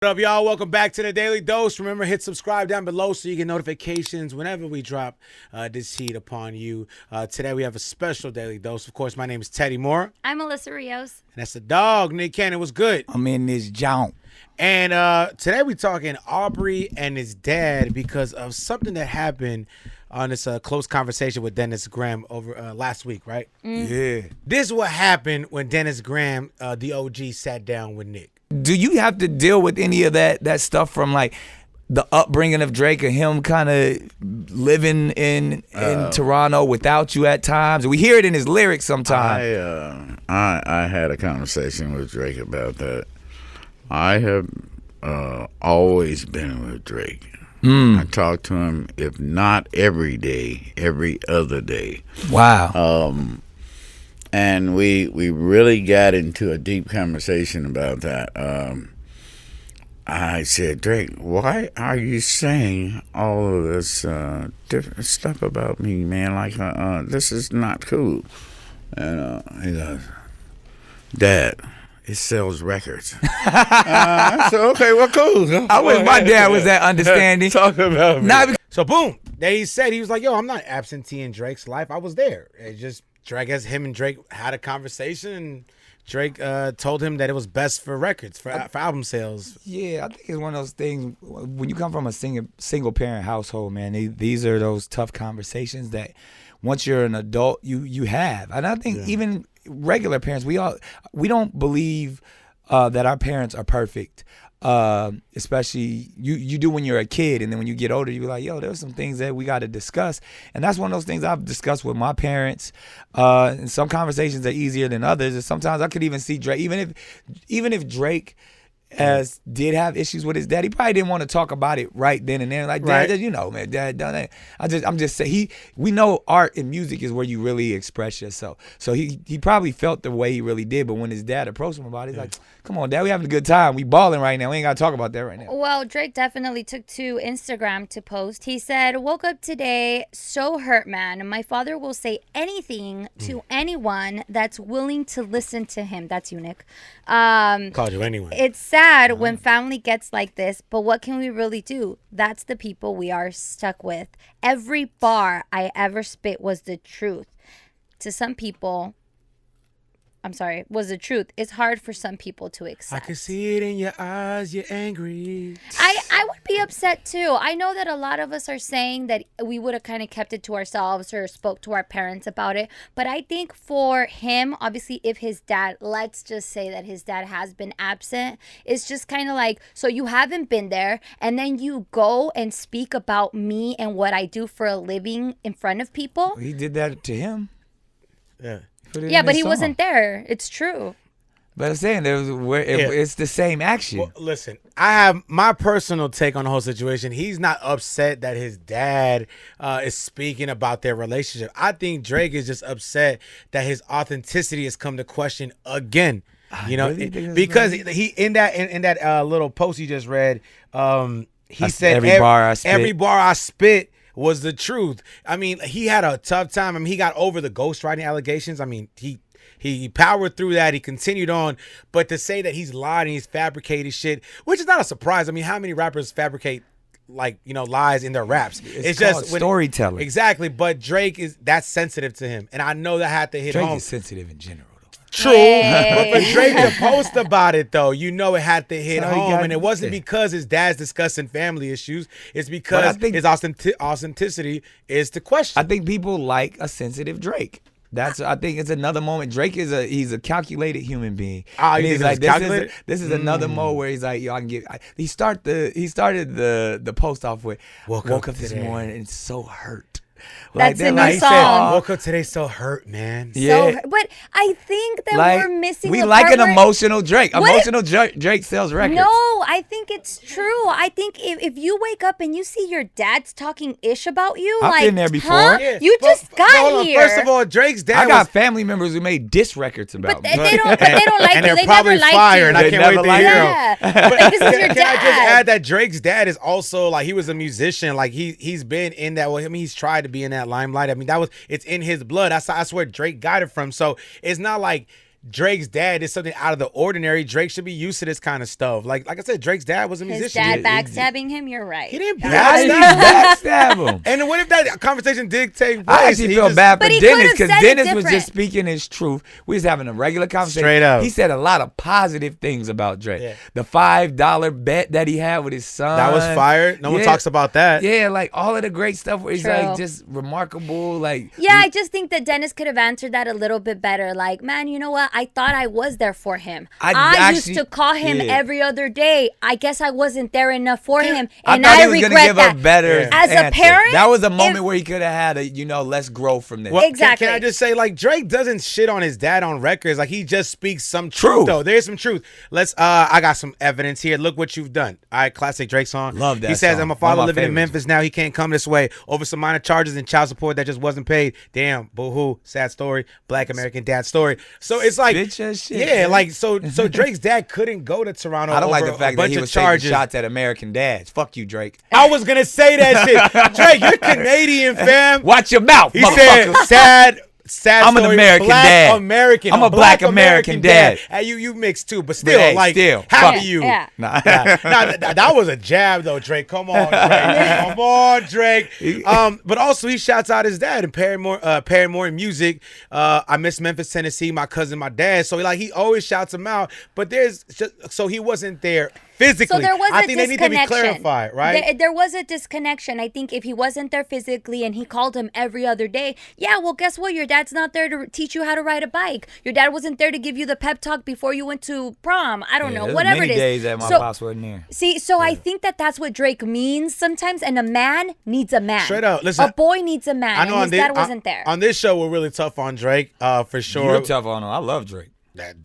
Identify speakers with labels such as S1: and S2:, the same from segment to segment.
S1: What up, y'all? Welcome back to the Daily Dose. Remember, hit subscribe down below so you get notifications whenever we drop this heat upon you. Today we have a special Daily Dose. Of course, my name is Teddy Moore.
S2: I'm Melissa Rios.
S1: And that's the dog, Nick Cannon. What's good?
S3: I'm in this jaunt.
S1: And today we talking Aubrey and his dad because of something that happened on this close conversation with Dennis Graham over last week, right?
S3: Yeah.
S1: This is what happened when Dennis Graham, the OG, sat down with Nick.
S3: Do you have to deal with any of that stuff from like the upbringing of Drake or him kind of living in Toronto without you at times? We hear it in his lyrics sometimes.
S4: I had a conversation with Drake about that. I have always been with Drake. I talk to him, if not every day, every other day.
S3: Wow.
S4: And we really got into a deep conversation about that. I said, Drake, why are you saying all of this different stuff about me, man? Like, this is not cool. And he goes, Dad, it sells records. I said, okay, well, cool.
S3: I wish my dad was that understanding.
S4: Talk about me.
S1: So boom, he said, he was like, yo, I'm not absentee in Drake's life. I was there. It just, him and Drake had a conversation, and Drake told him that it was best for records, for album sales.
S3: Yeah, I think it's one of those things, when you come from a single parent household, man, these are those tough conversations that once you're an adult, you have. And I think even regular parents, we don't believe that our parents are perfect. Especially you do when you're a kid, and then when you get older, you're like, yo, there's some things that we got to discuss. And that's one of those things I've discussed with my parents. And some conversations are easier than others. And sometimes I could even see Drake, even if Drake did have issues with his dad, he probably didn't want to talk about it right then and there. Like, Dad, you know, man, Dad done that. I'm just saying, we know art and music is where you really express yourself. So he probably felt the way he really did. But when his dad approached him about it, he's like, come on, Dad, we having a good time. We balling right now. We ain't got to talk about that right now.
S2: Well, Drake definitely took to Instagram to post. He said, woke up today so hurt, man. My father will say anything to anyone that's willing to listen to him. That's you, Nick.
S1: Called you anyway.
S2: It's sad when family gets like this, but what can we really do? That's the people we are stuck with. Every bar I ever spit was the truth. To some people, was the truth. It's hard for some people to accept.
S1: I can see it in your eyes, you're angry.
S2: I would be upset too. I know that a lot of us are saying that we would have kind of kept it to ourselves or spoke to our parents about it. But I think for him, obviously, if his dad, let's just say that his dad has been absent, it's just kind of like, so you haven't been there, and then you go and speak about me and what I do for a living in front of people.
S3: He did that to him.
S1: Yeah.
S2: Yeah, but he wasn't there. It's true.
S3: But I'm saying it's the same action.
S1: Well, listen, I have my personal take on the whole situation. He's not upset that his dad is speaking about their relationship. I think Drake is just upset that his authenticity has come to question again. You know, because he in that little post he just read, he said every bar I spit was the truth. I mean, he had a tough time. I mean, he got over the ghostwriting allegations. I mean, he powered through that. He continued on. But to say that he's lied and he's fabricated shit, which is not a surprise. I mean, how many rappers fabricate, like, you know, lies in their raps?
S3: It's just storytelling.
S1: Exactly. But Drake that's sensitive to him. And I know that had to hit home.
S3: Drake is sensitive in general.
S1: True, but for Drake to post about it, though, you know it had to hit home, and it wasn't because his dad's discussing family issues. It's because his authenticity is the question.
S3: I think people like a sensitive Drake. I think it's another moment. Drake he's a calculated human being.
S1: He's like,
S3: this is another mode where he's like, yo, I can get. He started the post off with woke up this morning and so hurt.
S2: That's a new
S1: he
S2: song.
S1: Said, woke up today so hurt, man.
S3: Yeah.
S2: But I think that we're missing.
S3: We like an emotional Drake. Emotional Drake sells records.
S2: No, I think it's true. I think if you wake up and you see your dad's talking ish about you,
S3: I've been there before.
S2: Huh?
S1: Yeah.
S2: You just got here.
S1: First of all, Drake's dad.
S3: I got family members who made diss records about me.
S2: They don't like
S1: and
S2: you.
S1: They're probably fire, and I can't wait to hear them.
S2: But like, this is your dad.
S1: Can I just add that Drake's dad is also like he was a musician. Like he's been in that. Well, I mean, he's tried to be in that limelight. I mean, it's in his blood. That's where Drake got it from. So it's not like Drake's dad did something out of the ordinary, Drake should be used to this kind of stuff. Like I said, Drake's dad was a
S2: His
S1: musician.
S2: dad backstabbing him. You're right.
S1: He didn't
S3: How did he
S1: backstab.
S3: backstab him?
S1: And what if that conversation did take place?
S3: I actually
S1: He
S3: feel
S1: just-
S3: bad for
S2: But he
S3: Dennis
S2: could've
S3: because
S2: said it
S3: Dennis was
S2: different.
S3: just speaking his truth. We was having a regular conversation.
S1: Straight up.
S3: He said a lot of positive things about Drake.
S1: Yeah.
S3: The $5 bet that he had with his son.
S1: That was fire. No one
S3: Yeah.
S1: talks about that.
S3: Yeah, like all of the great stuff where he's
S2: True.
S3: like just remarkable. Like
S2: Yeah, I just think that Dennis could have answered that a little bit better. Like, man, you know what? I thought I was there for him.
S3: I
S2: I
S3: actually-
S2: used to call him
S3: yeah.
S2: every other day. I guess I wasn't there enough for him,
S3: I
S2: and
S3: thought
S2: I
S3: he was gonna
S2: regret
S3: give
S2: that.
S3: a better
S2: As a
S3: answer.
S2: parent,
S3: That was a moment
S2: if-
S3: where he could have had a, let's grow from this.
S1: Well,
S2: Exactly.
S1: Can I just say, like, Drake doesn't shit on his dad on records. Like, he just speaks some truth,
S3: Truth.
S1: though. There's some truth. I got some evidence here. Look what you've done. All right, classic Drake song.
S3: Love that
S1: He says,
S3: song.
S1: I'm a
S3: One of
S1: father
S3: my
S1: living in
S3: favorites.
S1: Memphis now. He can't come this way over some minor charges and child support that just wasn't paid. Damn, boo-hoo, sad story. Black American dad story. So it's like,
S3: Spit your shit,
S1: yeah,
S3: man.
S1: like, so Drake's dad couldn't go to Toronto
S3: I don't like
S1: over
S3: the fact
S1: a
S3: that
S1: bunch
S3: he
S1: of
S3: was
S1: charges.
S3: taking shots at American dads. Fuck you, Drake.
S1: I was going to say that shit. Drake, you're Canadian, fam.
S3: Watch your mouth,
S1: He said,
S3: motherfucker.
S1: sad
S3: I'm an
S1: story,
S3: American
S1: black
S3: dad.
S1: American.
S3: I'm a black American dad.
S1: Hey, you mixed too, but still,
S3: hey,
S1: like,
S3: still,
S1: happy
S3: fuck.
S1: you.
S2: Yeah.
S3: Nah.
S1: That was a jab though, Drake. Come on, Drake. Come on, Drake. But also he shouts out his dad and Paramore in music. I miss Memphis, Tennessee, my cousin, my dad. So he always shouts him out. But so he wasn't there physically.
S2: So there was
S1: I
S2: a
S1: think they need to be
S2: disconnection.
S1: clarified, right?
S2: There was a disconnection. I think if he wasn't there physically and he called him every other day, yeah, well, guess what? Your dad's not there to teach you how to ride a bike. Your dad wasn't there to give you the pep talk before you went to prom. I don't know,
S3: There's
S2: whatever
S3: many
S2: it is.
S3: days that my
S2: So-
S3: pops wasn't there.
S2: See, so I think that's what Drake means sometimes, and a man needs a man.
S1: Straight up, listen,
S2: a boy needs a man,
S1: I know
S2: and his dad wasn't there.
S1: On this show, we're really tough on Drake, for sure.
S3: You're tough on him. I love Drake.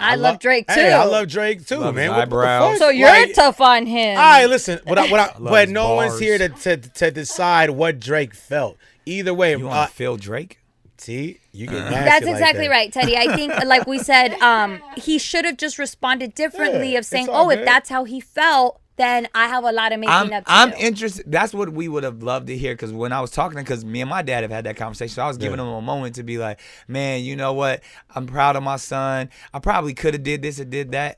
S2: I love Drake,
S1: Hey,
S2: too.
S1: I love Drake too,
S3: Love his
S1: man. What the
S3: eyebrows.
S1: fuck?
S2: So you're
S1: Like,
S2: tough on him.
S1: all right, listen. But
S3: his
S1: no one's
S3: bars.
S1: here to decide what Drake felt. Either way,
S3: You want to feel Drake?
S1: see, you get nasty
S2: That's
S1: like
S2: exactly
S1: that.
S2: right, Teddy. I think, like we said, he should have just responded differently
S1: Yeah,
S2: of saying,
S1: it's all
S2: "Oh, if
S1: good.
S2: that's how he felt, then I have a lot of making up to
S3: I'm
S2: do."
S3: interested. That's what we would have loved to hear because when I was talking, because me and my dad have had that conversation, so I was giving him a moment to be like, man, you know what? I'm proud of my son. I probably could have did this or did that.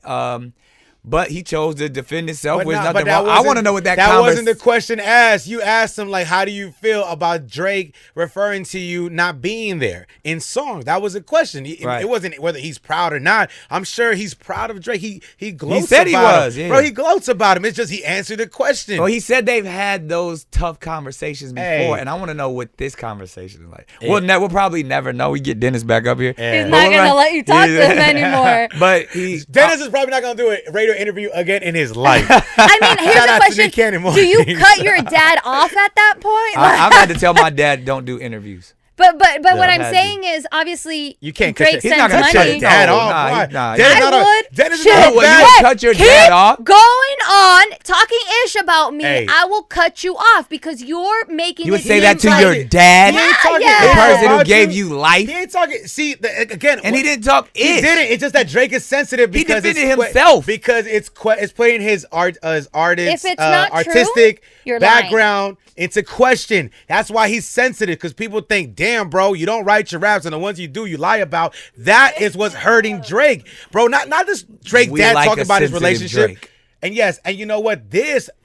S3: But he chose to defend himself.
S1: But
S3: There's
S1: nah,
S3: nothing
S1: but that
S3: wrong. I
S1: wasn't-
S3: want to know what that
S1: wasn't the question asked. You asked him like, how do you feel about Drake referring to you not being there in song? That was a question.
S3: Right.
S1: It wasn't whether he's proud or not. I'm sure he's proud of Drake. He gloats
S3: said he
S1: about
S3: was,
S1: him.
S3: yeah.
S1: Bro, he gloats about him. It's just he answered the question.
S3: Well, he said they've had those tough conversations before,
S1: Hey.
S3: and I want to know what this conversation is like. We'll probably never know. We get Dennis back up here.
S1: Yeah.
S2: He's
S3: But
S2: not
S3: we're
S2: gonna let you talk to him anymore.
S3: But he,
S1: Dennis is probably not gonna do a radio interview again in his life.
S2: I mean, here's
S1: Shout
S2: the
S1: out to
S2: question:
S1: Nick Cannon
S2: do you
S1: Morning.
S2: cut your dad off at that point?
S3: I've had to tell my dad don't do interviews.
S2: But what I'm
S3: had to.
S2: saying is, obviously,
S1: You can't cut
S2: Drake
S1: your-
S3: He's
S2: sends
S3: not gonna
S2: money.
S3: cut
S1: Cut
S3: his
S1: your dad
S3: No,
S1: off.
S3: nah,
S1: Why?
S3: nah.
S1: Dennis
S2: I
S1: not a-
S2: would.
S1: Dennis is
S2: Shit.
S1: not a
S3: Well, you
S1: bad-
S3: would cut your
S2: Keep
S3: dad off.
S2: going on talking ish about me.
S1: Hey.
S2: I will cut you off because you're making.
S3: You would
S2: it
S3: say that to
S2: seem
S3: your
S2: like-
S3: dad,
S1: He ain't talking
S2: yeah.
S3: the person who
S1: about
S3: gave you life,
S1: He ain't talking. See, again,
S3: and he didn't talk
S1: He
S3: ish.
S1: didn't. It's just that Drake is sensitive
S3: He
S1: because
S3: defended
S1: it's
S3: himself.
S1: because it's putting his artist
S2: If it's not true,
S1: artistic
S2: you're lying.
S1: background into question. That's why he's sensitive because people think, damn, bro, you don't write your raps, and the ones you do, you lie about. That is what's hurting Drake, bro. Not this Drake
S3: We
S1: dad
S3: like
S1: talking
S3: a
S1: about his
S3: sensitive
S1: relationship.
S3: Drake.
S1: And yes, and you know what?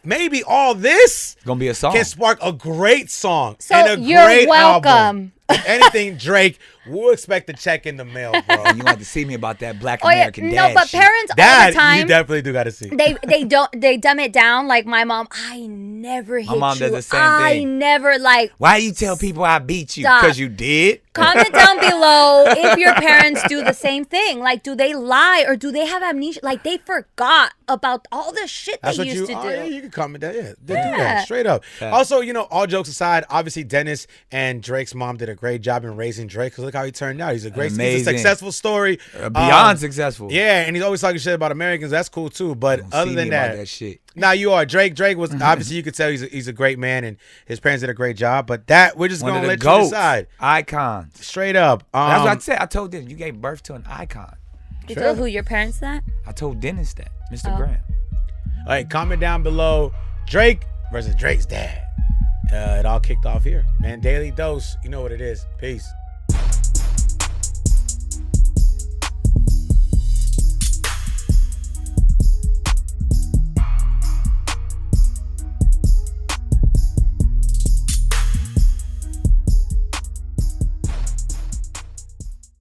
S1: Maybe all this
S3: Gonna be a song.
S1: can spark a great song
S2: So
S1: and a
S2: you're
S1: great
S2: welcome.
S1: album. If anything, Drake, we'll expect a check in the mail, bro.
S3: And you want to see me about that Black
S2: Oh yeah,
S3: American
S2: no,
S3: dad
S2: but
S3: shit.
S2: parents all
S1: That
S2: the time.
S1: you definitely do got to see.
S2: They dumb it down. Like my mom, I never hit
S3: mom
S2: you.
S3: does the same
S2: I
S3: thing.
S2: never like.
S3: Why you tell people I beat you?
S2: Stop.
S3: Because you did.
S2: Comment down below if your parents do the same thing. Like, do they lie or do they have amnesia? Like, they forgot about all the shit
S1: That's
S2: they
S1: what
S2: used
S1: you.
S2: to
S1: Oh,
S2: do.
S1: yeah, you can comment that. Yeah, they do
S2: Yeah.
S1: that straight up.
S3: Yeah.
S1: Also, all jokes aside, obviously Dennis and Drake's mom did a great job in raising Drake. Cause look how he turned out. He's a
S3: Amazing.
S1: successful story.
S3: Beyond successful.
S1: Yeah, and he's always talking shit about Americans. That's cool too. But
S3: Don't
S1: other
S3: see
S1: than
S3: me about
S1: that,
S3: that shit.
S1: now you are Drake. Drake was obviously you could tell he's a great man, and his parents did a great job. But that we're just
S3: One
S1: gonna
S3: of the
S1: let you
S3: GOATs,
S1: decide
S3: icons.
S1: straight up.
S3: That's what I said. I told Dennis, you gave birth to an icon.
S2: You know who your parents that?
S3: I told Dennis that, Mr.
S2: Oh.
S3: Graham.
S1: All right, comment down below. Drake versus Drake's dad. It all kicked off here, man. Daily Dose. You know what it is. Peace.